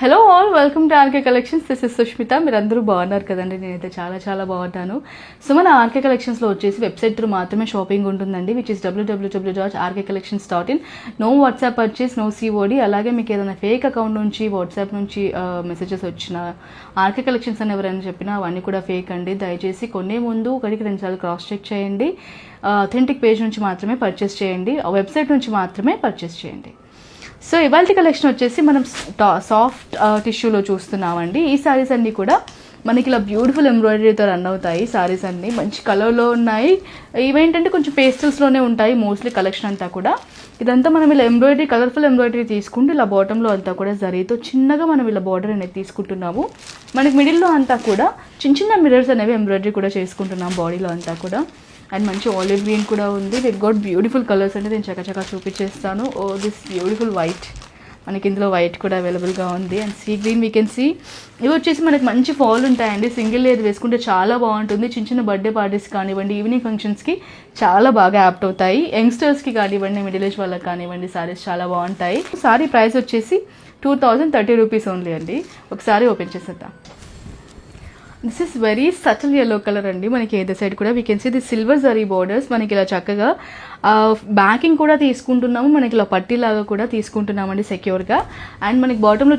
Hello all, welcome to RK collections. This is Sushmita. మీరు అందరూ బాగున్నారు కదండి? నేనైతే చాలా చాలా బాగుంటాను. సో మన ఆర్కే కలెక్షన్స్లో వచ్చేసి వెబ్సైట్ త్రూ మాత్రమే షాపింగ్ ఉంటుందండి, which is www.rkcollections.in. No WhatsApp purchase, no COD. అలాగే మీకు ఏదైనా ఫేక్ అకౌంట్ నుంచి వాట్సాప్ నుంచి మెసేజెస్ వచ్చినా, ఆర్కే కలెక్షన్స్ అని ఎవరైనా చెప్పినా అవన్నీ కూడా ఫేక్ అండి. దయచేసి కొనే ముందు ఒకటికి 2 సార్లు క్రాస్ చెక్ చేయండి. అథెంటిక్ పేజ్ నుంచి మాత్రమే పర్చేస్ చేయండి, వెబ్సైట్ నుంచి మాత్రమే పర్చేస్ చేయండి. సో ఇవాళ కలెక్షన్ వచ్చేసి మనం సాఫ్ట్ టిష్యూలో చూస్తున్నామండి. ఈ సారీస్ అన్నీ కూడా మనకి ఇలా బ్యూటిఫుల్ ఎంబ్రాయిడరీతో రన్ అవుతాయి. సారీస్ అన్నీ మంచి కలర్లో ఉన్నాయి. ఇవేంటంటే కొంచెం పేస్టల్స్లోనే ఉంటాయి మోస్ట్లీ కలెక్షన్ అంతా కూడా. ఇదంతా మనం ఇలా ఎంబ్రాయిడరీ, కలర్ఫుల్ ఎంబ్రాయిడరీ తీసుకుంటూ ఇలా బాటంలో అంతా కూడా జరీతో చిన్నగా మనం ఇలా బార్డర్ అనేది తీసుకుంటున్నాము. మనకి మిడిల్లో అంతా కూడా చిన్న చిన్న మిర్రర్స్ అనేవి ఎంబ్రాయిడరీ కూడా చేసుకుంటున్నాం బాడీలో అంతా కూడా. అండ్ మంచి ఆలివ్ గ్రీన్ కూడా ఉంది. విత్ గోట్ బ్యూటిఫుల్ కలర్స్ అంటే నేను చక్కచక్క చూపించేస్తాను. ఓ దిస్ బ్యూటిఫుల్ వైట్, మనకి ఇందులో వైట్ కూడా అవైలబుల్గా ఉంది. And sea green we can see. ఇవి వచ్చేసి మనకి మంచి ఫాల్ ఉంటాయండి. సింగిల్ లేయర్ వేసుకుంటే చాలా బాగుంటుంది. చిన్న చిన్న బర్త్డే పార్టీస్ కానివ్వండి, ఈవినింగ్ ఫంక్షన్స్కి చాలా బాగా యాప్ట్ అవుతాయి. యంగ్స్టర్స్కి కానివ్వండి, మిడిల్ ఏజ్ వాళ్ళకి కానివ్వండి, సారీస్ చాలా బాగుంటాయి. సారీ ప్రైస్ వచ్చేసి 2030 రూపీస్ ఓన్లీ అండి. ఒకసారి ఓపెన్ చేసేద్దాం. This is very subtle yellow colour అండి. మనకి ఏదో సైడ్ కూడా we can see the silver zari borders. మనకి ఇలా చక్కగా బ్యాకింగ్ కూడా తీసుకుంటున్నాము. మనకి ఇలా పట్టీలాగా కూడా తీసుకుంటున్నామండి సెక్యూర్గా. అండ్ మనకి బాటంలో